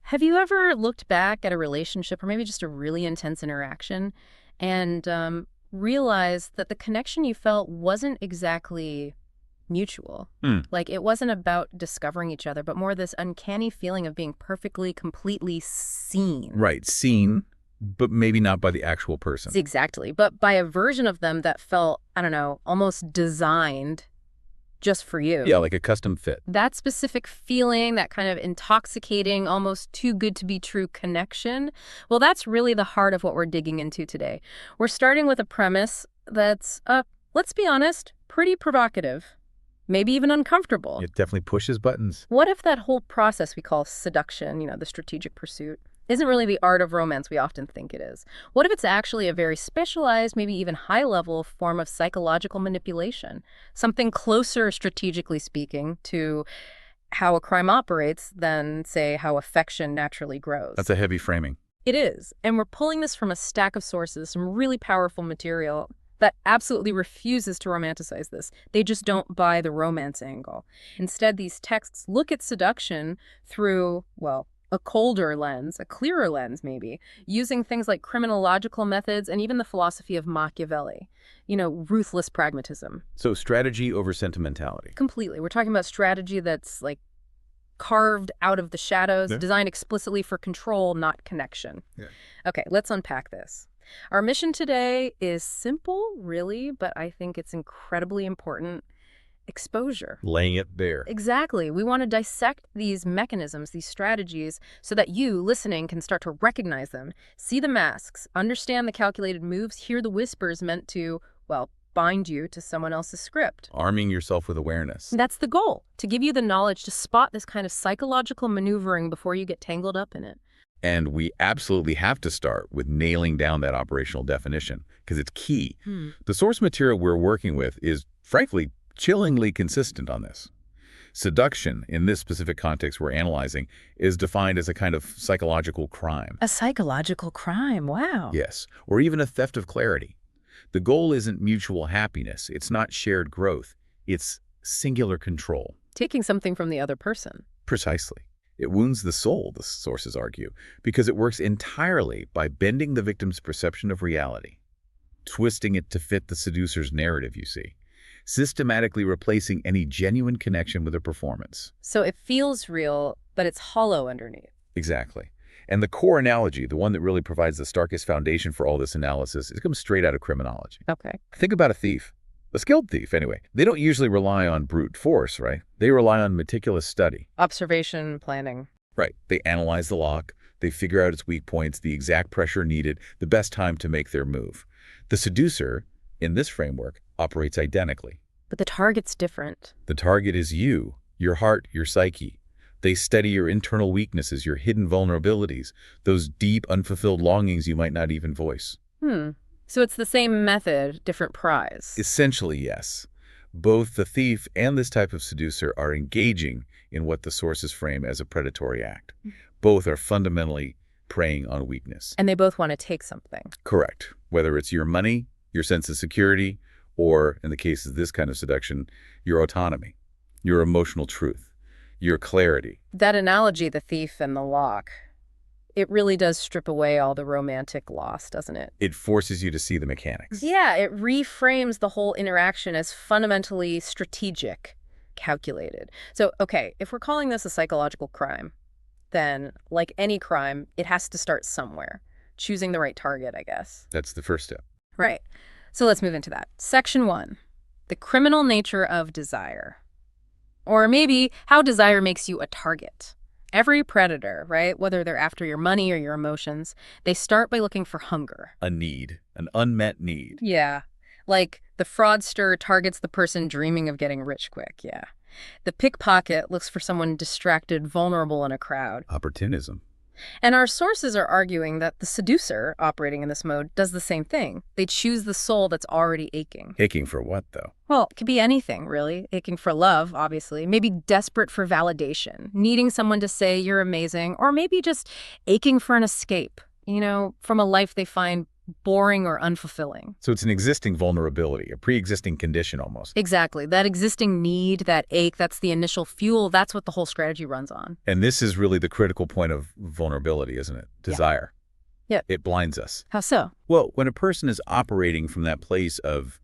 Have you ever looked back at a relationship or maybe just a really intense interaction and realized that the connection you felt wasn't exactly mutual? Hmm. Like it wasn't about discovering each other, but more this uncanny feeling of being perfectly, completely seen. Right, seen, but maybe not by the actual person. Exactly. But by a version of them that felt, I don't know, almost designed just for you. Yeah, like a custom fit. That specific feeling, that kind of intoxicating, almost too good to be true connection, well, that's really the heart of what we're digging into today. We're starting with a premise that's, let's be honest, pretty provocative, maybe even uncomfortable. It definitely pushes buttons. What if that whole process we call seduction, the strategic pursuit, isn't really the art of romance we often think it is? What if it's actually a very specialized, maybe even high-level form of psychological manipulation? Something closer, strategically speaking, to how a crime operates than, say, how affection naturally grows. That's a heavy framing. It is. And we're pulling this from a stack of sources, some really powerful material that absolutely refuses to romanticize this. They just don't buy the romance angle. Instead, these texts look at seduction through, well, a colder lens, a clearer lens maybe, using things like criminological methods and even the philosophy of Machiavelli. Ruthless pragmatism. So strategy over sentimentality. Completely. We're talking about strategy that's like carved out of the shadows, Yeah. designed explicitly for control, not connection. Yeah. Okay, let's unpack this. Our mission today is simple, really, but I think it's incredibly important. Exposure. Laying it bare. Exactly. We want to dissect these mechanisms, these strategies, so that you, listening, can start to recognize them, see the masks, understand the calculated moves, hear the whispers meant to, well, bind you to someone else's script. Arming yourself with awareness. That's the goal, to give you the knowledge to spot this kind of psychological maneuvering before you get tangled up in it. And we absolutely have to start with nailing down that operational definition, because it's key. The source material we're working with is, frankly, chillingly consistent on this. Seduction, in this specific context we're analyzing, is defined as a kind of psychological crime. A psychological crime, wow. Yes, or even a theft of clarity. The goal isn't mutual happiness. It's not shared growth. It's singular control. Taking something from the other person. Precisely. It wounds the soul, the sources argue, because it works entirely by bending the victim's perception of reality, twisting it to fit the seducer's narrative, you see, systematically replacing any genuine connection with a performance. So it feels real, but it's hollow underneath. Exactly. And the core analogy, the one that really provides the starkest foundation for all this analysis, it comes straight out of criminology. Okay. Think about a thief. A skilled thief, anyway. They don't usually rely on brute force, right? They rely on meticulous study. Observation, planning. Right. They analyze the lock. They figure out its weak points, the exact pressure needed, the best time to make their move. The seducer, in this framework, operates identically. But the target's different. The target is you, your heart, your psyche. They study your internal weaknesses, your hidden vulnerabilities, those deep, unfulfilled longings you might not even voice. So it's the same method, different prize. Essentially, yes. Both the thief and this type of seducer are engaging in what the sources frame as a predatory act. Both are fundamentally preying on weakness. And they both want to take something. Correct. Whether it's your money, your sense of security, or, in the case of this kind of seduction, your autonomy, your emotional truth, your clarity. That analogy, the thief and the lock, it really does strip away all the romantic loss, doesn't it? It forces you to see the mechanics. Yeah, it reframes the whole interaction as fundamentally strategic, calculated. So, okay, if we're calling this a psychological crime, then, like any crime, it has to start somewhere. Choosing the right target, I guess. That's the first step. Right. So let's move into that. Section 1, the criminal nature of desire. Or maybe how desire makes you a target. Every predator, right, whether they're after your money or your emotions, they start by looking for hunger. A need, an unmet need. Yeah. Like the fraudster targets the person dreaming of getting rich quick, yeah. The pickpocket looks for someone distracted, vulnerable in a crowd. Opportunism. And our sources are arguing that the seducer, operating in this mode, does the same thing. They choose the soul that's already aching. Aching for what, though? Well, it could be anything, really. Aching for love, obviously. Maybe desperate for validation, needing someone to say you're amazing, or maybe just aching for an escape, from a life they find boring or unfulfilling. So it's an existing vulnerability, a pre-existing condition almost. Exactly. That existing need, that ache, that's the initial fuel. That's what the whole strategy runs on. And this is really the critical point of vulnerability, isn't it? Desire. Yeah. It blinds us. How so? Well, when a person is operating from that place of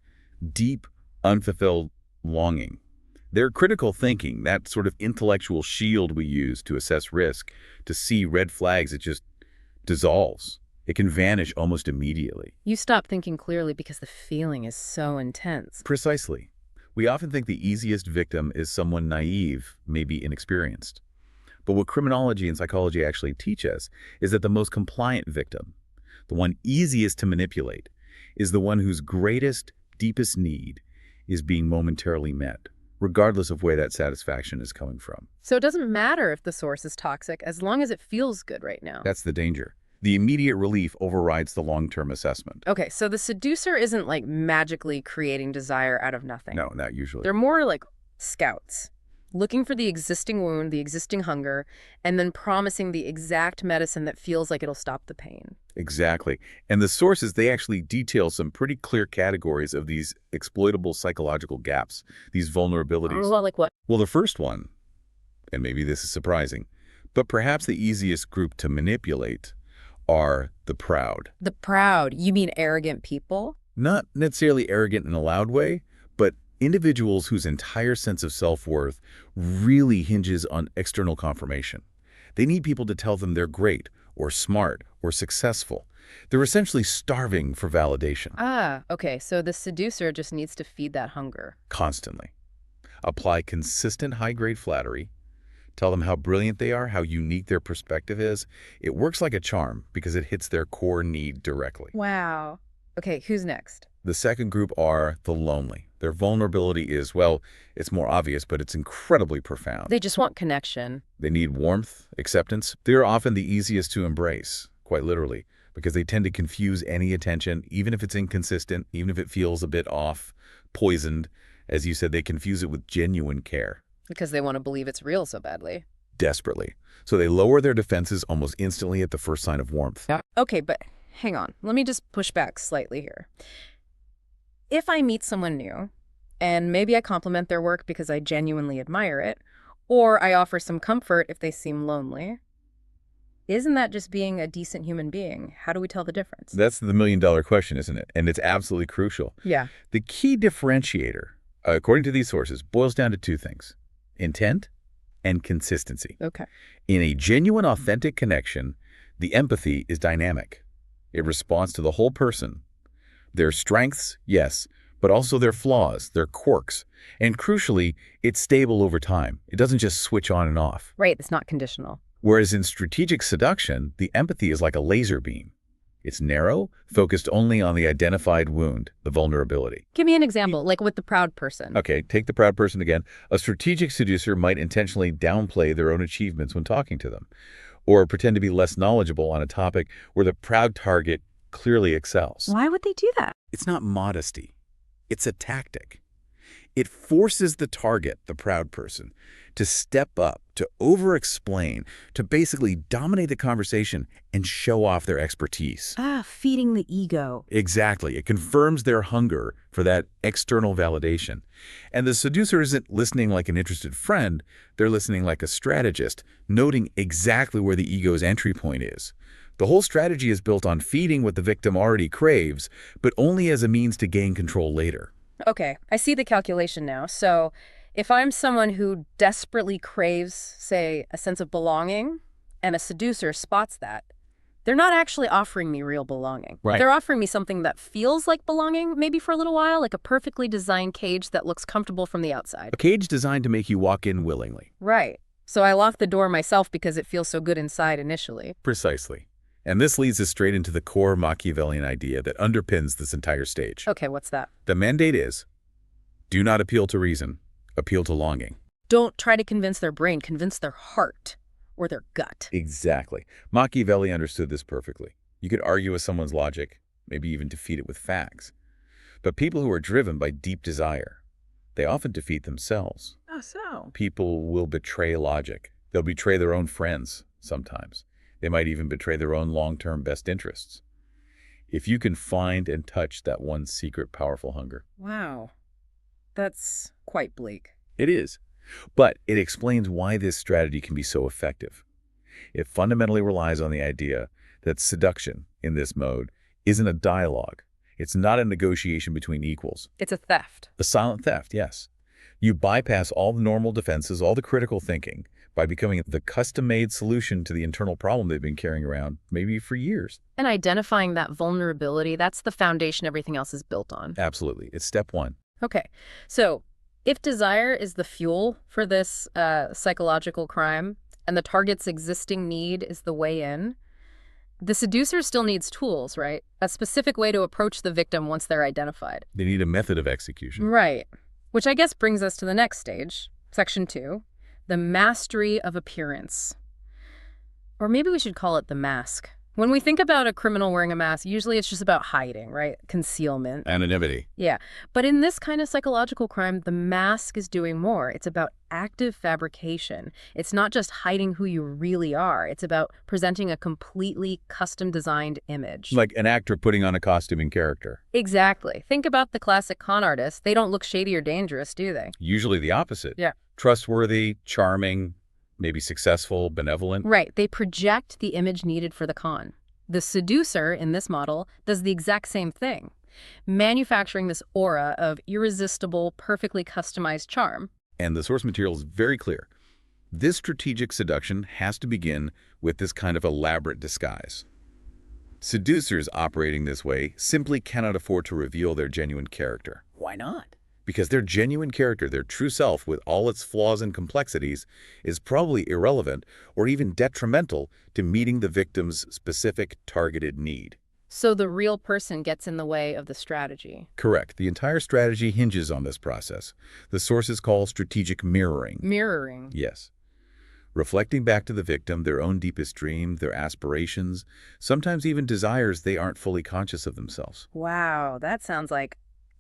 deep, unfulfilled longing, their critical thinking, that sort of intellectual shield we use to assess risk, to see red flags, it just dissolves. It can vanish almost immediately. You stop thinking clearly because the feeling is so intense. Precisely. We often think the easiest victim is someone naive, maybe inexperienced. But what criminology and psychology actually teach us is that the most compliant victim, the one easiest to manipulate, is the one whose greatest, deepest need is being momentarily met, regardless of where that satisfaction is coming from. So it doesn't matter if the source is toxic as long as it feels good right now. That's the danger. The immediate relief overrides the long-term assessment. Okay, so the seducer isn't like magically creating desire out of nothing. No, not usually. They're more like scouts, looking for the existing wound, the existing hunger, and then promising the exact medicine that feels like it'll stop the pain. Exactly. And the sources, they actually detail some pretty clear categories of these exploitable psychological gaps, these vulnerabilities. Well, like what? Well, the first one, and maybe this is surprising, but perhaps the easiest group to manipulate are the proud. The proud. You mean arrogant people? Not necessarily arrogant in a loud way, but individuals whose entire sense of self-worth really hinges on external confirmation. They need people to tell them they're great, or smart, or successful. They're essentially starving for validation. Ah, okay. So the seducer just needs to feed that hunger. Constantly. Apply consistent high-grade flattery. Tell them how brilliant they are, how unique their perspective is. It works like a charm because it hits their core need directly. Wow. Okay, who's next? The second group are the lonely. Their vulnerability is, well, it's more obvious, but it's incredibly profound. They just want connection. They need warmth, acceptance. They're often the easiest to embrace, quite literally, because they tend to confuse any attention, even if it's inconsistent, even if it feels a bit off, poisoned. As you said, they confuse it with genuine care. Because they want to believe it's real so badly. Desperately. So they lower their defenses almost instantly at the first sign of warmth. Okay, but hang on. Let me just push back slightly here. If I meet someone new, and maybe I compliment their work because I genuinely admire it, or I offer some comfort if they seem lonely, isn't that just being a decent human being? How do we tell the difference? That's the million-dollar question, isn't it? And it's absolutely crucial. Yeah. The key differentiator, according to these sources, boils down to two things: intent and consistency. Okay. In a genuine, authentic connection, the empathy is dynamic. It responds to the whole person. Their strengths, yes, but also their flaws, their quirks. And crucially, it's stable over time. It doesn't just switch on and off. Right, it's not conditional. Whereas in strategic seduction, the empathy is like a laser beam. It's narrow, focused only on the identified wound, the vulnerability. Give me an example, like with the proud person. Okay, take the proud person again. A strategic seducer might intentionally downplay their own achievements when talking to them, or pretend to be less knowledgeable on a topic where the proud target clearly excels. Why would they do that? It's not modesty. It's a tactic. It forces the target, the proud person, to step up, to over-explain, to basically dominate the conversation and show off their expertise. Ah, feeding the ego. Exactly. It confirms their hunger for that external validation. And the seducer isn't listening like an interested friend. They're listening like a strategist, noting exactly where the ego's entry point is. The whole strategy is built on feeding what the victim already craves, but only as a means to gain control later. Okay, I see the calculation now. So if I'm someone who desperately craves, say, a sense of belonging, and a seducer spots that, they're not actually offering me real belonging. Right. They're offering me something that feels like belonging, maybe for a little while, like a perfectly designed cage that looks comfortable from the outside. A cage designed to make you walk in willingly. Right. So I lock the door myself because it feels so good inside initially. Precisely. And this leads us straight into the core Machiavellian idea that underpins this entire stage. Okay, what's that? The mandate is, do not appeal to reason, appeal to longing. Don't try to convince their brain, convince their heart or their gut. Exactly. Machiavelli understood this perfectly. You could argue with someone's logic, maybe even defeat it with facts. But people who are driven by deep desire, they often defeat themselves. Oh, so? People will betray logic. They'll betray their own friends sometimes. They might even betray their own long-term best interests. if you can find and touch that one secret powerful hunger. Wow. That's quite bleak. It is. But it explains why this strategy can be so effective. It fundamentally relies on the idea that seduction, in this mode, isn't a dialogue. It's not a negotiation between equals. It's a theft. A silent theft, yes. You bypass all the normal defenses, all the critical thinking, by becoming the custom-made solution to the internal problem they've been carrying around, maybe for years. And identifying that vulnerability, that's the foundation everything else is built on. Absolutely. It's step one. Okay, so if desire is the fuel for this psychological crime, and the target's existing need is the way in, the seducer still needs tools, right? A specific way to approach the victim once they're identified. They need a method of execution. Right. Which I guess brings us to the next stage, section 2, the mastery of appearance. Or maybe we should call it the mask. When we think about a criminal wearing a mask, usually it's just about hiding, right? Concealment. Anonymity. Yeah. But in this kind of psychological crime, the mask is doing more. It's about active fabrication. It's not just hiding who you really are. It's about presenting a completely custom-designed image. Like an actor putting on a costuming character. Exactly. Think about the classic con artists. They don't look shady or dangerous, do they? Usually the opposite. Yeah. Trustworthy, charming, maybe successful, benevolent. Right. They project the image needed for the con. The seducer, in this model, does the exact same thing, manufacturing this aura of irresistible, perfectly customized charm. And the source material is very clear. This strategic seduction has to begin with this kind of elaborate disguise. Seducers operating this way simply cannot afford to reveal their genuine character. Why not? Because their genuine character, their true self with all its flaws and complexities, is probably irrelevant or even detrimental to meeting the victim's specific targeted need. So the real person gets in the way of the strategy. Correct. The entire strategy hinges on this process. The sources call strategic mirroring. Mirroring. Yes. Reflecting back to the victim their own deepest dream, their aspirations, sometimes even desires they aren't fully conscious of themselves. Wow, that sounds like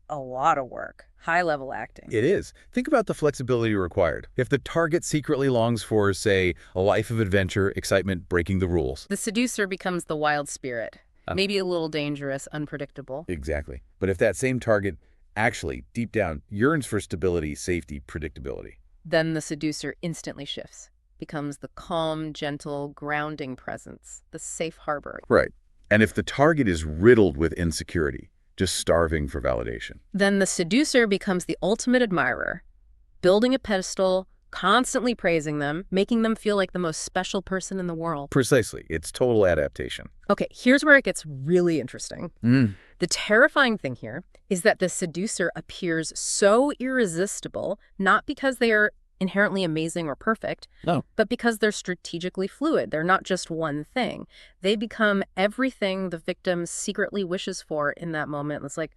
a lot of work. High-level acting. It is. Think about the flexibility required. If the target secretly longs for, say, a life of adventure, excitement, breaking the rules. The seducer becomes the wild spirit. Maybe a little dangerous, unpredictable. Exactly. But if that same target actually, deep down, yearns for stability, safety, predictability. Then the seducer instantly shifts, becomes the calm, gentle, grounding presence, the safe harbor. Right. And if the target is riddled with insecurity, just starving for validation. Then the seducer becomes the ultimate admirer, building a pedestal, constantly praising them, making them feel like the most special person in the world. Precisely. It's total adaptation. Okay, here's where it gets really interesting. The terrifying thing here is that the seducer appears so irresistible, not because they are inherently amazing or perfect, No. but because they're strategically fluid. They're not just one thing. They become everything the victim secretly wishes for in that moment. It's like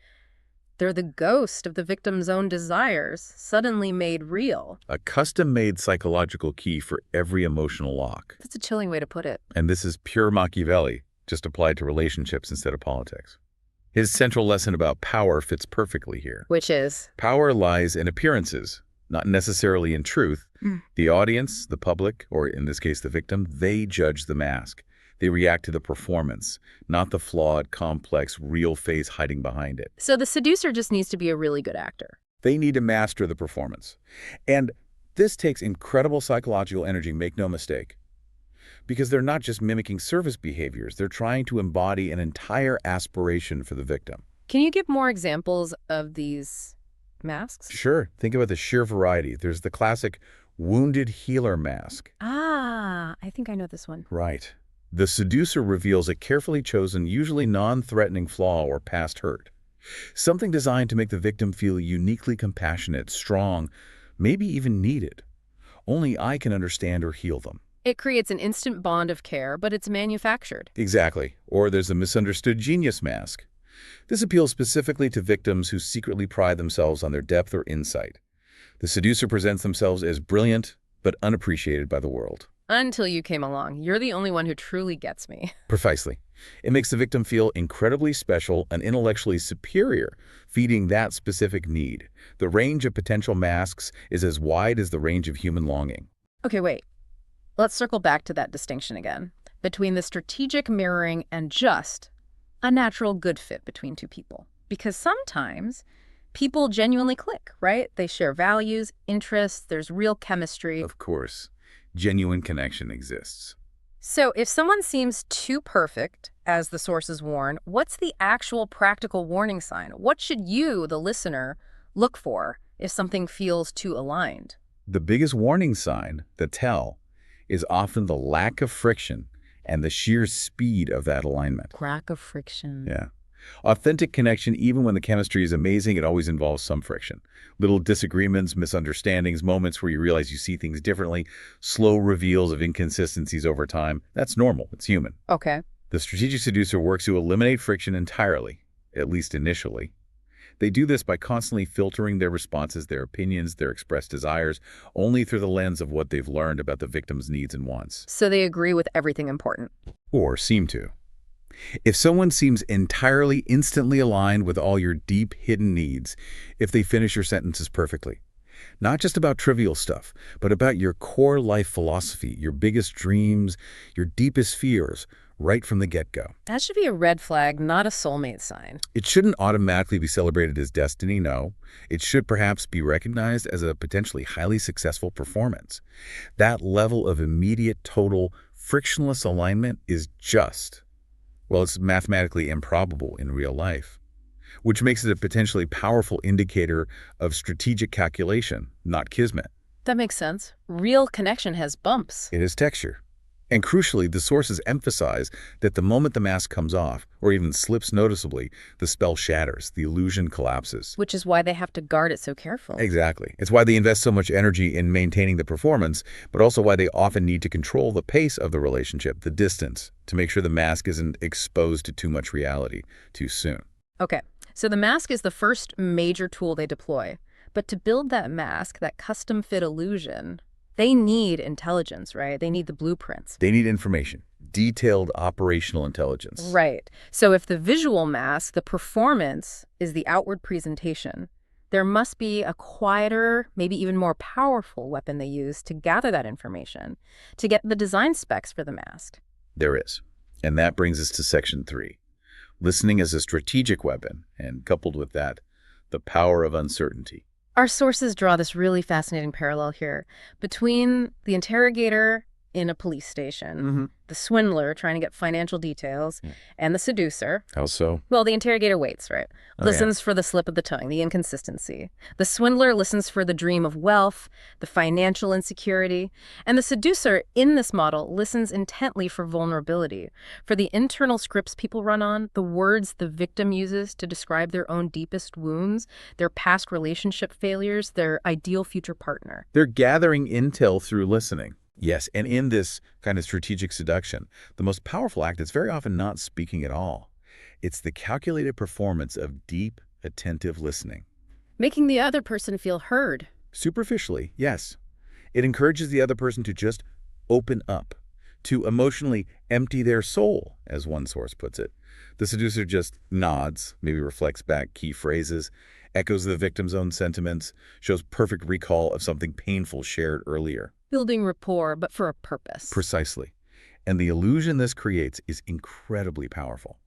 they're the ghost of the victim's own desires, suddenly made real. A custom-made psychological key for every emotional lock. That's a chilling way to put it. And this is pure Machiavelli, just applied to relationships instead of politics. His central lesson about power fits perfectly here. Which is? Power lies in appearances, not necessarily in truth. The audience, the public, or in this case the victim, they judge the mask. They react to the performance, not the flawed, complex, real face hiding behind it. So the seducer just needs to be a really good actor. They need to master the performance. And this takes incredible psychological energy, make no mistake. Because they're not just mimicking service behaviors, they're trying to embody an entire aspiration for the victim. Can you give more examples of these masks? Sure. Think about the sheer variety. There's the classic wounded healer mask. Ah, I think I know this one. Right. The seducer reveals a carefully chosen, usually non-threatening flaw or past hurt. Something designed to make the victim feel uniquely compassionate, strong, maybe even needed. Only I can understand or heal them. It creates an instant bond of care, but it's manufactured. Exactly. Or there's the misunderstood genius mask. This appeals specifically to victims who secretly pride themselves on their depth or insight. The seducer presents themselves as brilliant, but unappreciated by the world. Until you came along. You're the only one who truly gets me. Precisely. It makes the victim feel incredibly special and intellectually superior, feeding that specific need. The range of potential masks is as wide as the range of human longing. Okay, wait. Let's circle back to that distinction again, between the strategic mirroring and just a natural good fit between two people. Because sometimes people genuinely click, right? They share values, interests, there's real chemistry. Of course, genuine connection exists. So if someone seems too perfect, as the sources warn, what's the actual practical warning sign? What should you, the listener, look for if something feels too aligned? The biggest warning sign, the tell, is often the lack of friction and the sheer speed of that alignment. Lack of friction. Yeah. Authentic connection, even when the chemistry is amazing, it always involves some friction. Little disagreements, misunderstandings, moments where you realize you see things differently, slow reveals of inconsistencies over time. That's normal. It's human. Okay. The strategic seducer works to eliminate friction entirely, at least initially. They do this by constantly filtering their responses, their opinions, their expressed desires, only through the lens of what they've learned about the victim's needs and wants. So they agree with everything important. Or seem to. If someone seems entirely instantly aligned with all your deep hidden needs, if they finish your sentences perfectly, not just about trivial stuff, but about your core life philosophy, your biggest dreams, your deepest fears, right from the get-go. That should be a red flag, not a soulmate sign. It shouldn't automatically be celebrated as destiny, no. It should perhaps be recognized as a potentially highly successful performance. That level of immediate, total, frictionless alignment is just, well, it's mathematically improbable in real life, which makes it a potentially powerful indicator of strategic calculation, not kismet. That makes sense. Real connection has bumps. It is texture. And crucially, the sources emphasize that the moment the mask comes off, or even slips noticeably, the spell shatters, the illusion collapses. Which is why they have to guard it so carefully. Exactly. It's why they invest so much energy in maintaining the performance, but also why they often need to control the pace of the relationship, the distance, to make sure the mask isn't exposed to too much reality too soon. Okay, so the mask is the first major tool they deploy. But to build that mask, that custom-fit illusion, they need intelligence, right? They need the blueprints. They need information, detailed operational intelligence. Right. So if the visual mask, the performance, is the outward presentation, there must be a quieter, maybe even more powerful weapon they use to gather that information, to get the design specs for the mask. There is. And that brings us to Section 3. Listening as a strategic weapon, and coupled with that, the power of uncertainty. Our sources draw this really fascinating parallel here between the interrogator in a police station, the swindler trying to get financial details, and the seducer. How so? Well, the interrogator waits, right? Listens for the slip of the tongue, the inconsistency. The swindler listens for the dream of wealth, the financial insecurity. And the seducer, in this model, listens intently for vulnerability, for the internal scripts people run on, the words the victim uses to describe their own deepest wounds, their past relationship failures, their ideal future partner. They're gathering intel through listening. Yes, and in this kind of strategic seduction, the most powerful act is very often not speaking at all. It's the calculated performance of deep, attentive listening. Making the other person feel heard. Superficially, yes. It encourages the other person to just open up, to emotionally empty their soul, as one source puts it. The seducer just nods, maybe reflects back key phrases, echoes the victim's own sentiments, shows perfect recall of something painful shared earlier. Building rapport, but for a purpose. Precisely. And the illusion this creates is incredibly powerful.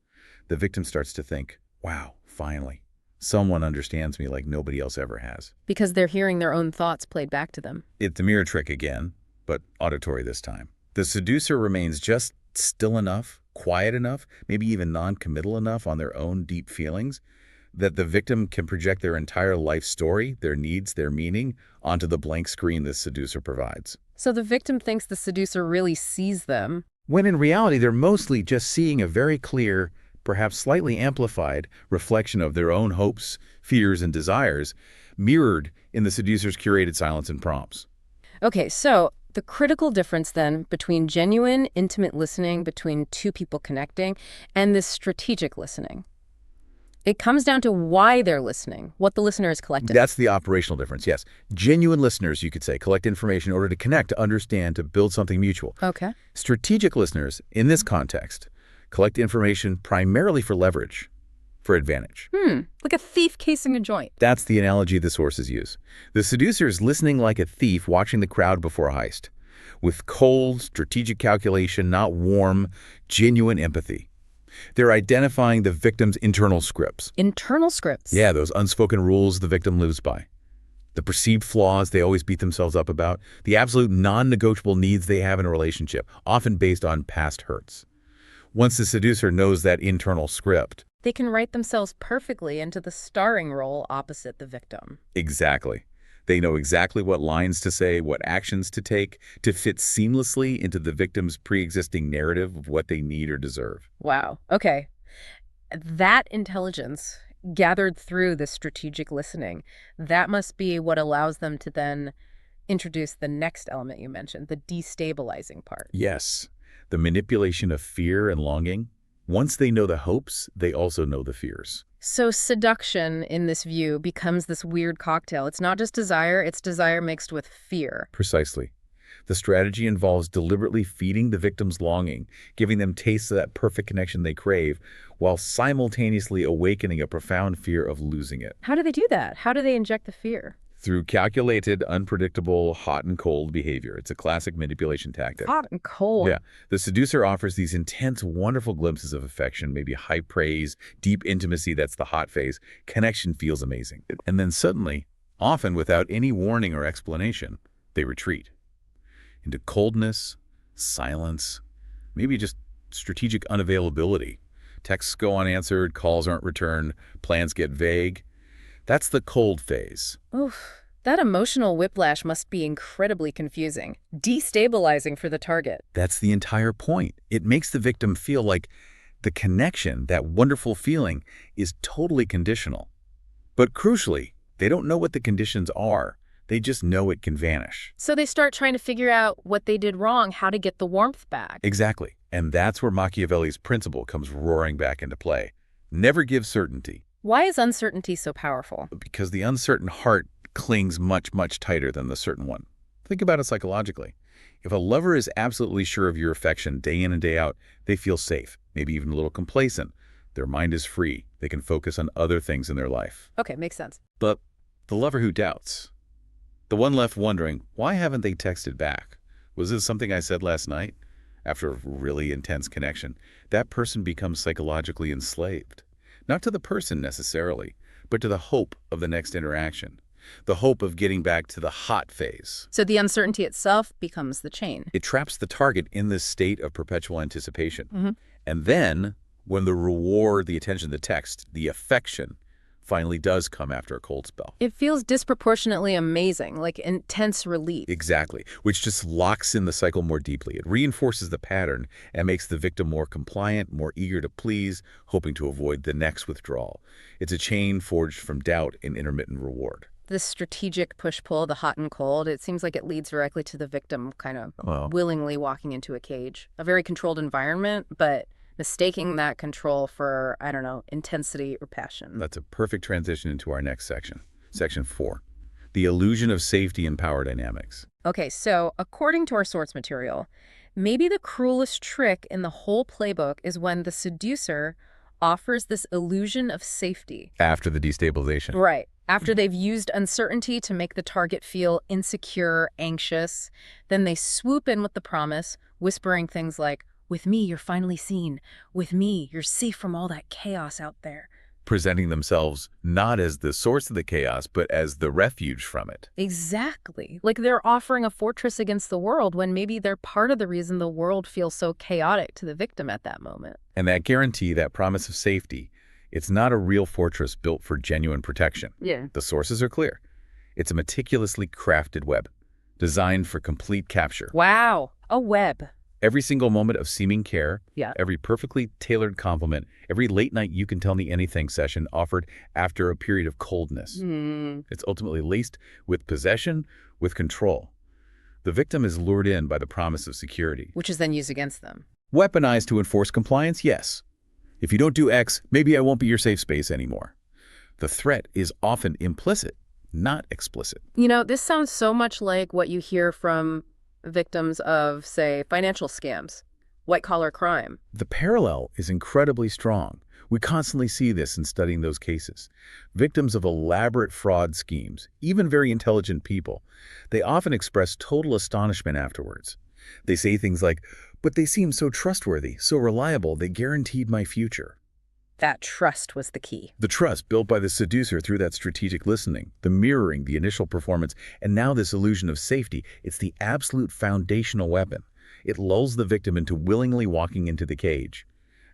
The victim starts to think, wow, finally, someone understands me like nobody else ever has. Because they're hearing their own thoughts played back to them. It's a mirror trick again, but auditory this time. The seducer remains just still enough, quiet enough, maybe even non-committal enough on their own deep feelings, that the victim can project their entire life story, their needs, their meaning, onto the blank screen the seducer provides. So the victim thinks the seducer really sees them. When in reality, they're mostly just seeing a very clear, perhaps slightly amplified, reflection of their own hopes, fears, and desires, mirrored in the seducer's curated silence and prompts. Okay, so the critical difference then between genuine, intimate listening between two people connecting and this strategic listening. It comes down to why they're listening, what the listener is collecting. That's the operational difference, yes. Genuine listeners, you could say, collect information in order to connect, to understand, to build something mutual. Okay. Strategic listeners, in this context, collect information primarily for leverage, for advantage. Like a thief casing a joint. That's the analogy the sources use. The seducer is listening like a thief watching the crowd before a heist, with cold, strategic calculation, not warm, genuine empathy. They're identifying the victim's internal scripts. Internal scripts? Yeah, those unspoken rules the victim lives by. The perceived flaws they always beat themselves up about. The absolute non-negotiable needs they have in a relationship, often based on past hurts. Once the seducer knows that internal script, they can write themselves perfectly into the starring role opposite the victim. exactly. They know exactly what lines to say, what actions to take, to fit seamlessly into the victim's pre-existing narrative of what they need or deserve. Wow. Okay. That intelligence gathered through the strategic listening, that must be what allows them to then introduce the next element you mentioned, the destabilizing part. Yes, the manipulation of fear and longing. Once they know the hopes, they also know the fears. So seduction, in this view, becomes this weird cocktail. It's not just desire, it's desire mixed with fear. Precisely. The strategy involves deliberately feeding the victim's longing, giving them tastes of that perfect connection they crave, while simultaneously awakening a profound fear of losing it. How do they do that? How do they inject the fear? Through calculated, unpredictable, hot and cold behavior. It's a classic manipulation tactic. Hot and cold. Yeah. The seducer offers these intense, wonderful glimpses of affection, maybe high praise, deep intimacy, that's the hot phase. Connection feels amazing. And then suddenly, often without any warning or explanation, they retreat into coldness, silence, maybe just strategic unavailability. Texts go unanswered, calls aren't returned, plans get vague. That's the cold phase. Oof. That emotional whiplash must be incredibly confusing, destabilizing for the target. That's the entire point. It makes the victim feel like the connection, that wonderful feeling, is totally conditional. But crucially, they don't know what the conditions are. They just know it can vanish. So they start trying to figure out what they did wrong, how to get the warmth back. Exactly. And that's where Machiavelli's principle comes roaring back into play. Never give certainty. Why is uncertainty so powerful? Because the uncertain heart clings much, much tighter than the certain one. Think about it psychologically. If a lover is absolutely sure of your affection day in and day out, they feel safe, maybe even a little complacent. Their mind is free. They can focus on other things in their life. Okay, makes sense. But the lover who doubts, the one left wondering, why haven't they texted back? Was this something I said last night? After a really intense connection, that person becomes psychologically enslaved. Not to the person necessarily, but to the hope of the next interaction. The hope of getting back to the hot phase. So the uncertainty itself becomes the chain. It traps the target in this state of perpetual anticipation. Mm-hmm. And then, when the reward, the attention, the text, the affection, finally does come after a cold spell. It feels disproportionately amazing, like intense relief. Exactly, which just locks in the cycle more deeply. It reinforces the pattern and makes the victim more compliant, more eager to please, hoping to avoid the next withdrawal. It's a chain forged from doubt and intermittent reward. This strategic push-pull, the hot and cold, it seems like it leads directly to the victim kind of willingly walking into a cage. A very controlled environment, but mistaking that control for, I don't know, intensity or passion. That's a perfect transition into our next section. Section 4, the illusion of safety and power dynamics. Okay, so according to our source material, maybe the cruelest trick in the whole playbook is when the seducer offers this illusion of safety. After the destabilization. Right. After they've used uncertainty to make the target feel insecure, anxious, then they swoop in with the promise, whispering things like, "With me, you're finally seen. With me, you're safe from all that chaos out there." Presenting themselves not as the source of the chaos, but as the refuge from it. Exactly. Like they're offering a fortress against the world when maybe they're part of the reason the world feels so chaotic to the victim at that moment. And that guarantee, that promise of safety, it's not a real fortress built for genuine protection. Yeah. The sources are clear. It's a meticulously crafted web, designed for complete capture. Wow. A web. Every single moment of seeming care, Yeah. every perfectly tailored compliment, every late night you can tell me anything session offered after a period of coldness. It's ultimately laced with possession, with control. The victim is lured in by the promise of security. Which is then used against them. Weaponized to enforce compliance, yes. If you don't do X, maybe I won't be your safe space anymore. The threat is often implicit, not explicit. You know, this sounds so much like what you hear from victims of, say, financial scams, white-collar crime. The parallel is incredibly strong. We constantly see this in studying those cases. Victims of elaborate fraud schemes, even very intelligent people, they often express total astonishment afterwards. They say things like, But they seemed so trustworthy, so reliable, they guaranteed my future. That trust was the key. The trust built by the seducer through that strategic listening, the mirroring, the initial performance, and now this illusion of safety, it's the absolute foundational weapon. It lulls the victim into willingly walking into the cage.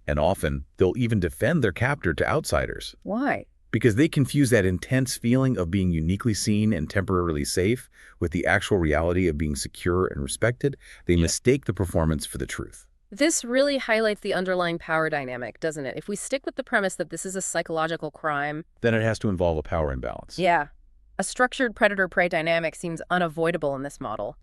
And often, they'll even defend their captor to outsiders. Why? Because they confuse that intense feeling of being uniquely seen and temporarily safe with the actual reality of being secure and respected. They mistake the performance for the truth. This really highlights the underlying power dynamic, doesn't it? If we stick with the premise that this is a psychological crime, Then it has to involve a power imbalance. yeah, a structured predator-prey dynamic seems unavoidable in this model.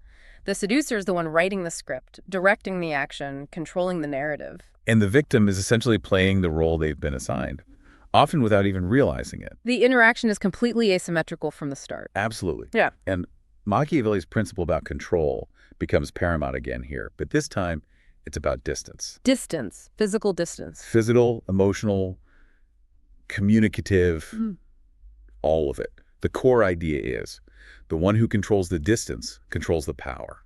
The seducer is the one writing the script, directing the action, controlling the narrative. And the victim is essentially playing the role they've been assigned, often without even realizing it. The interaction is completely asymmetrical from the start. Absolutely. Yeah. And Machiavelli's principle about control becomes paramount again here, but this time it's about distance. Distance, physical distance. Physical, emotional, communicative, all of it. The core idea is the one who controls the distance controls the power.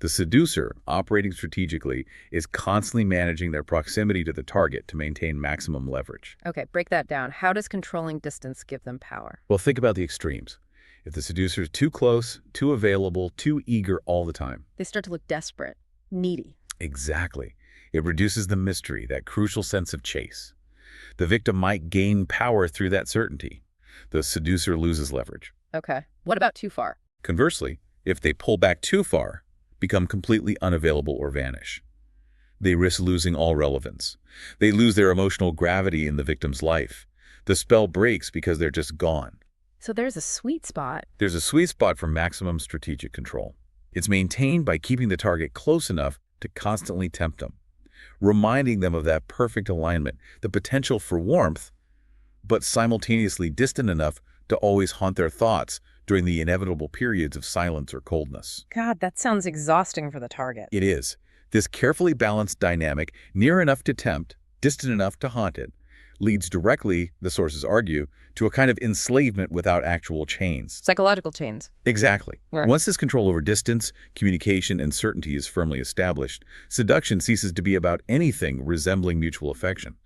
The seducer, operating strategically, is constantly managing their proximity to the target to maintain maximum leverage. Okay, break that down. How does controlling distance give them power? Well, think about the extremes. If the seducer is too close, too available, too eager all the time. They start to look desperate, needy. Exactly. It reduces the mystery, that crucial sense of chase. The victim might gain power through that certainty. The seducer loses leverage. Okay. What about too far? Conversely, if they pull back too far, become completely unavailable or vanish. They risk losing all relevance. They lose their emotional gravity in the victim's life. The spell breaks because they're just gone. So there's a sweet spot. There's a sweet spot for maximum strategic control. It's maintained by keeping the target close enough to constantly tempt them, reminding them of that perfect alignment, the potential for warmth, but simultaneously distant enough to always haunt their thoughts during the inevitable periods of silence or coldness. God, that sounds exhausting for the target. It is. This carefully balanced dynamic, near enough to tempt, distant enough to haunt it, leads directly, the sources argue, to a kind of enslavement without actual chains. Psychological chains. Exactly. Right. Once this control over distance, communication, and certainty is firmly established, seduction ceases to be about anything resembling mutual affection.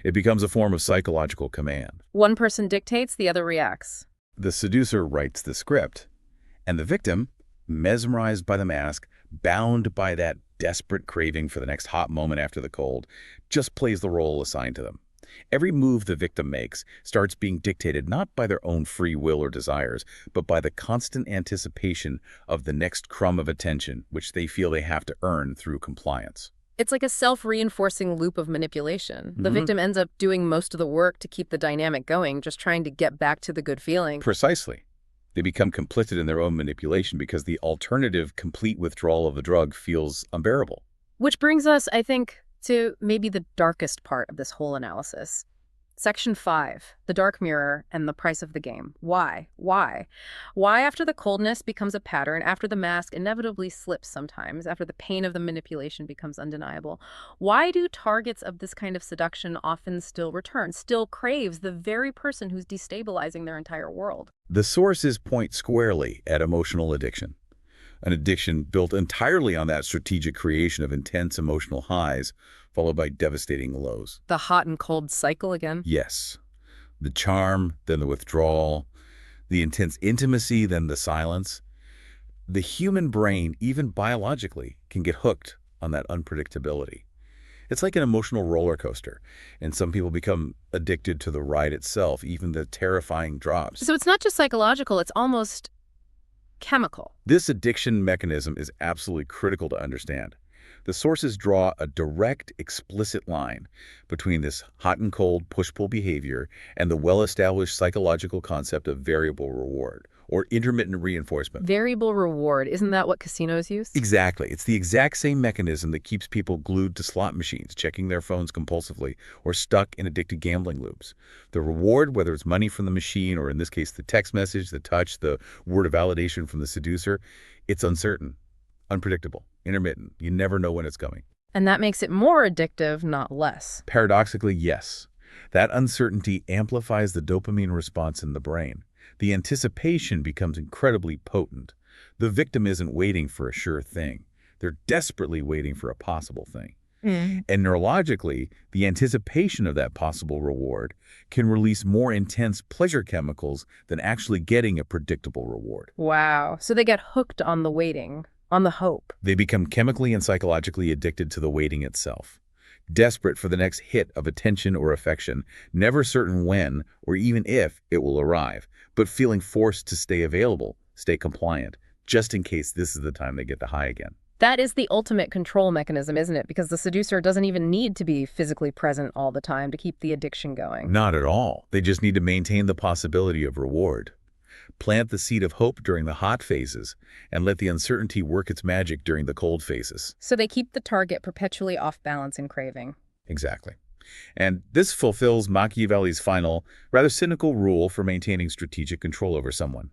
It becomes a form of psychological command. One person dictates, the other reacts. The seducer writes the script, and the victim, mesmerized by the mask, bound by that desperate craving for the next hot moment after the cold, just plays the role assigned to them. Every move the victim makes starts being dictated not by their own free will or desires, but by the constant anticipation of the next crumb of attention, which they feel they have to earn through compliance. It's like a self-reinforcing loop of manipulation. The victim ends up doing most of the work to keep the dynamic going, just trying to get back to the good feeling. Precisely. They become complicit in their own manipulation because the alternative, complete withdrawal of the drug, feels unbearable. Which brings us, I think, to maybe the darkest part of this whole analysis. Section 5, the dark mirror and the price of the game. Why? Why? Why after the coldness becomes a pattern, after the mask inevitably slips sometimes, after the pain of the manipulation becomes undeniable? Why do targets of this kind of seduction often still return, still craves the very person who's destabilizing their entire world? The sources point squarely at emotional addiction. An addiction built entirely on that strategic creation of intense emotional highs, followed by devastating lows. The hot and cold cycle again? Yes. The charm, then the withdrawal, the intense intimacy, then the silence. The human brain, even biologically, can get hooked on that unpredictability. It's like an emotional roller coaster, and some people become addicted to the ride itself, even the terrifying drops. So it's not just psychological, it's almost chemical. This addiction mechanism is absolutely critical to understand. The sources draw a direct, explicit line between this hot and cold push-pull behavior and the well-established psychological concept of variable reward, or intermittent reinforcement. Variable reward, isn't that what casinos use? Exactly. It's the exact same mechanism that keeps people glued to slot machines, checking their phones compulsively, or stuck in addicted gambling loops. The reward, whether it's money from the machine, or in this case the text message, the touch, the word of validation from the seducer, it's uncertain, unpredictable, intermittent. You never know when it's coming. And that makes it more addictive, not less. Paradoxically, yes. That uncertainty amplifies the dopamine response in the brain. The anticipation becomes incredibly potent. The victim isn't waiting for a sure thing. They're desperately waiting for a possible thing. Mm. And neurologically, the anticipation of that possible reward can release more intense pleasure chemicals than actually getting a predictable reward. Wow. So they get hooked on the waiting, on the hope. They become chemically and psychologically addicted to the waiting itself, desperate for the next hit of attention or affection, never certain when or even if it will arrive, but feeling forced to stay available, stay compliant, just in case this is the time they get the high again. That is the ultimate control mechanism, isn't it? Because the seducer doesn't even need to be physically present all the time to keep the addiction going. Not at all. They just need to maintain the possibility of reward. Plant the seed of hope during the hot phases and let the uncertainty work its magic during the cold phases. So they keep the target perpetually off balance and craving. Exactly. And this fulfills Machiavelli's final, rather cynical rule for maintaining strategic control over someone.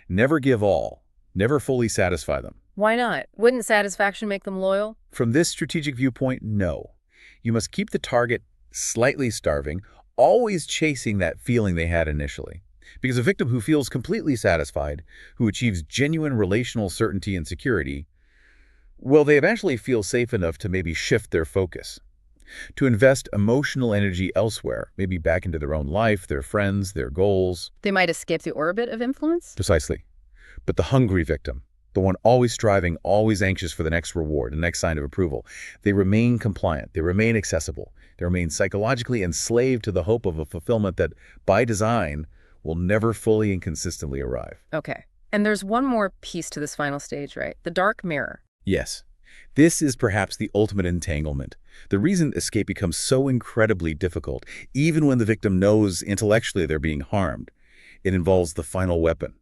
Never give all. Never fully satisfy them. Why not? Wouldn't satisfaction make them loyal? From this strategic viewpoint, no. You must keep the target slightly starving, always chasing that feeling they had initially. Because a victim who feels completely satisfied, who achieves genuine relational certainty and security, well, they eventually feel safe enough to maybe shift their focus, to invest emotional energy elsewhere, maybe back into their own life, their friends, their goals. They might escape the orbit of influence? Precisely. But the hungry victim, the one always striving, always anxious for the next reward, the next sign of approval, they remain compliant, they remain accessible, they remain psychologically enslaved to the hope of a fulfillment that, by design, will never fully and consistently arrive. Okay. And there's one more piece to this final stage, right? The dark mirror. Yes. This is perhaps the ultimate entanglement. The reason escape becomes so incredibly difficult, even when the victim knows intellectually they're being harmed. It involves the final weapon.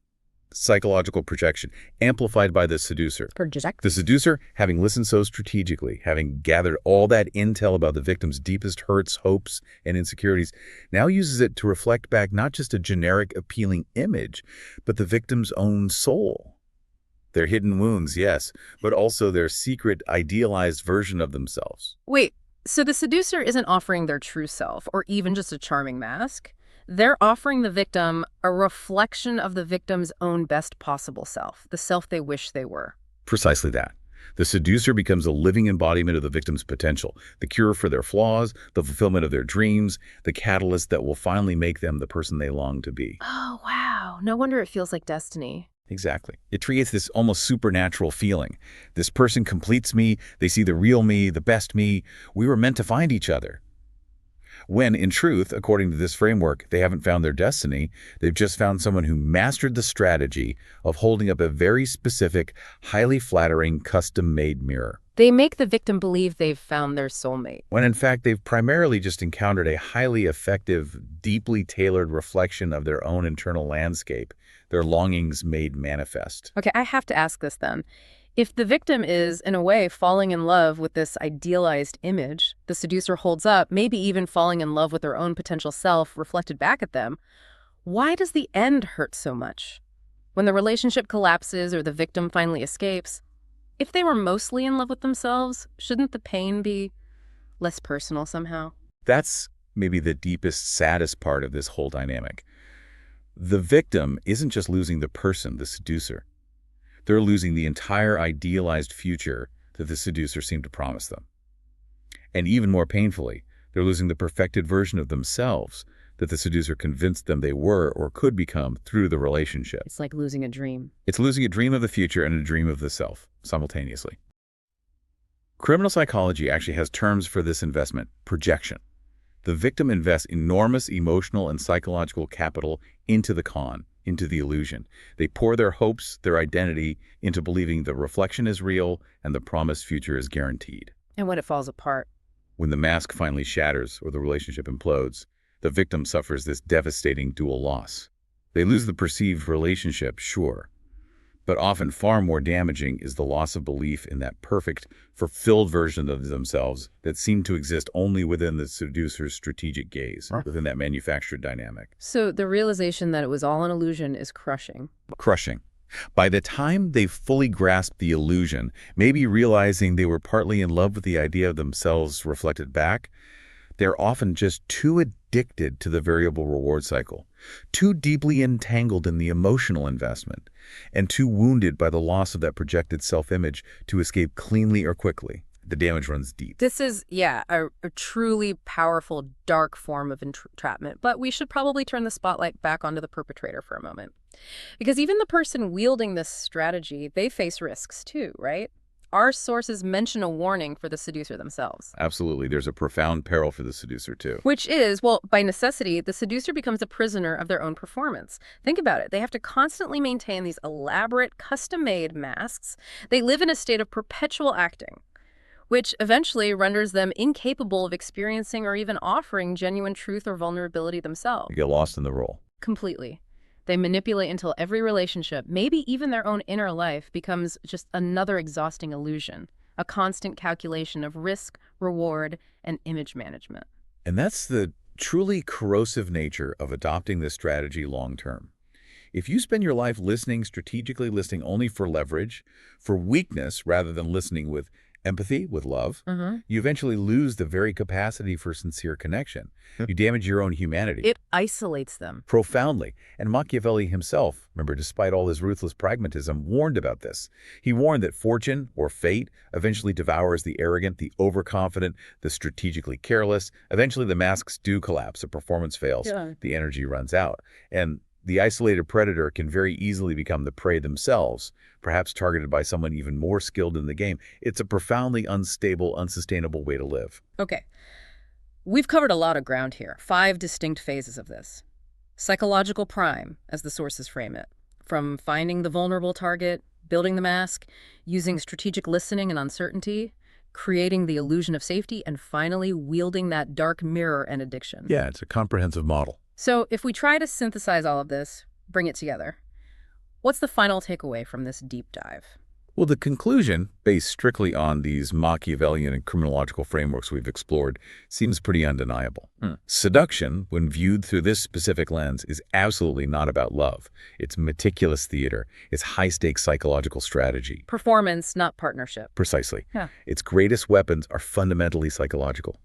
Psychological projection, amplified by the seducer. The seducer, having listened so strategically, having gathered all that intel about the victim's deepest hurts, hopes, and insecurities, now uses it to reflect back not just a generic appealing image, but the victim's own soul. Their hidden wounds, yes, but also their secret, idealized version of themselves. Wait, so the seducer isn't offering their true self, or even just a charming mask? They're offering the victim a reflection of the victim's own best possible self, the self they wish they were. Precisely that. The seducer becomes a living embodiment of the victim's potential, the cure for their flaws, the fulfillment of their dreams, the catalyst that will finally make them the person they long to be. Oh, wow. No wonder it feels like destiny. Exactly. It creates this almost supernatural feeling. This person completes me, they see the real me, the best me. We were meant to find each other. When, in truth, according to this framework, they haven't found their destiny, they've just found someone who mastered the strategy of holding up a very specific, highly flattering, custom-made mirror. They make the victim believe they've found their soulmate. When in fact, they've primarily just encountered a highly effective, deeply tailored reflection of their own internal landscape, their longings made manifest. Okay, I have to ask this then. If the victim is, in a way, falling in love with this idealized image the seducer holds up, maybe even falling in love with their own potential self reflected back at them, why does the end hurt so much? When the relationship collapses or the victim finally escapes, if they were mostly in love with themselves, shouldn't the pain be less personal somehow? That's maybe the deepest, saddest part of this whole dynamic. The victim isn't just losing the person, the seducer. They're losing the entire idealized future that the seducer seemed to promise them. And even more painfully, they're losing the perfected version of themselves that the seducer convinced them they were or could become through the relationship. It's like losing a dream. It's losing a dream of the future and a dream of the self simultaneously. Criminal psychology actually has terms for this investment: projection. The victim invests enormous emotional and psychological capital into the con, into the illusion. They pour their hopes, their identity, into believing the reflection is real and the promised future is guaranteed. And when it falls apart? When the mask finally shatters or the relationship implodes, the victim suffers this devastating dual loss. They lose the perceived relationship, sure, but often far more damaging is the loss of belief in that perfect, fulfilled version of themselves that seemed to exist only within the seducer's strategic gaze, within that manufactured dynamic. So the realization that it was all an illusion is crushing. Crushing. By the time they've fully grasped the illusion, maybe realizing they were partly in love with the idea of themselves reflected back, they're often just too addicted to the variable reward cycle, too deeply entangled in the emotional investment, and too wounded by the loss of that projected self-image to escape cleanly or quickly. The damage runs deep. This is, yeah, a truly powerful, dark form of entrapment. But we should probably turn the spotlight back onto the perpetrator for a moment. Because even the person wielding this strategy, they face risks too, right? Our sources mention a warning for the seducer themselves. Absolutely. There's a profound peril for the seducer, too. Which is, well, by necessity, the seducer becomes a prisoner of their own performance. Think about it. They have to constantly maintain these elaborate, custom-made masks. They live in a state of perpetual acting, which eventually renders them incapable of experiencing or even offering genuine truth or vulnerability themselves. You get lost in the role. Completely. They manipulate until every relationship, maybe even their own inner life, becomes just another exhausting illusion, a constant calculation of risk, reward, and image management. And that's the truly corrosive nature of adopting this strategy long-term. If you spend your life strategically listening only for leverage, for weakness, rather than listening with empathy, with love, you eventually lose the very capacity for sincere connection. You damage your own humanity. It isolates them. Profoundly. And Machiavelli himself, remember, despite all his ruthless pragmatism, warned about this. He warned that fortune, or fate, eventually devours the arrogant, the overconfident, the strategically careless. Eventually the masks do collapse, the performance fails, the energy runs out. And the isolated predator can very easily become the prey themselves, perhaps targeted by someone even more skilled in the game. It's a profoundly unstable, unsustainable way to live. Okay. We've covered a lot of ground here. 5 distinct phases of this. Psychological prime, as the sources frame it. From finding the vulnerable target, building the mask, using strategic listening and uncertainty, creating the illusion of safety, and finally wielding that dark mirror and addiction. Yeah, it's a comprehensive model. So if we try to synthesize all of this, bring it together, what's the final takeaway from this deep dive? Well, the conclusion, based strictly on these Machiavellian and criminological frameworks we've explored, seems pretty undeniable. Seduction, when viewed through this specific lens, is absolutely not about love. It's meticulous theater. It's high-stakes psychological strategy. Performance, not partnership. Precisely. Yeah. Its greatest weapons are fundamentally psychological.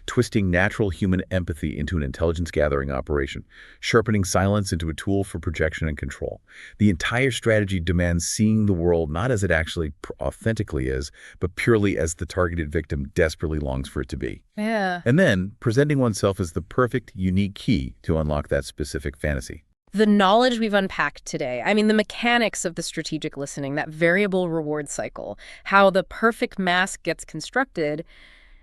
Twisting natural human empathy into an intelligence-gathering operation, sharpening silence into a tool for projection and control. The entire strategy demands seeing the world not as it actually authentically is, but purely as the targeted victim desperately longs for it to be. Yeah. And then presenting oneself as the perfect, unique key to unlock that specific fantasy. The knowledge we've unpacked today, I mean, the mechanics of the strategic listening, that variable reward cycle, how the perfect mask gets constructed,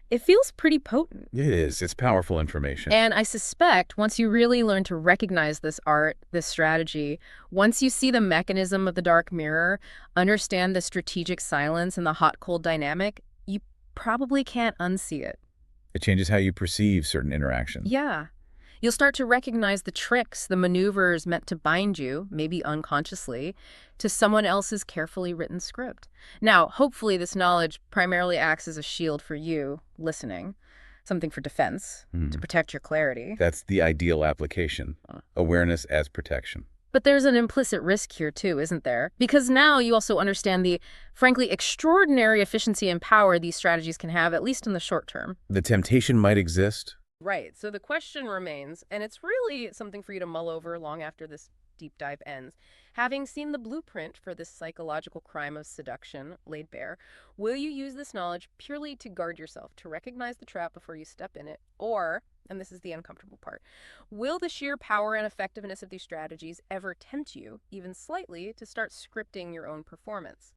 it feels pretty potent. It is. It's powerful information. And I suspect once you really learn to recognize this art, this strategy, once you see the mechanism of the dark mirror, understand the strategic silence and the hot-cold dynamic, you probably can't unsee it. It changes how you perceive certain interactions. Yeah. You'll start to recognize the tricks, the maneuvers meant to bind you, maybe unconsciously, to someone else's carefully written script. Now, hopefully this knowledge primarily acts as a shield for you, listening, something for defense, to protect your clarity. That's the ideal application. Awareness as protection. But there's an implicit risk here too, isn't there? Because now you also understand the, frankly, extraordinary efficiency and power these strategies can have, at least in the short term. The temptation might exist. Right. So the question remains, and it's really something for you to mull over long after this deep dive ends. Having seen the blueprint for this psychological crime of seduction laid bare, will you use this knowledge purely to guard yourself, to recognize the trap before you step in it? Or, and this is the uncomfortable part, will the sheer power and effectiveness of these strategies ever tempt you, even slightly, to start scripting your own performance?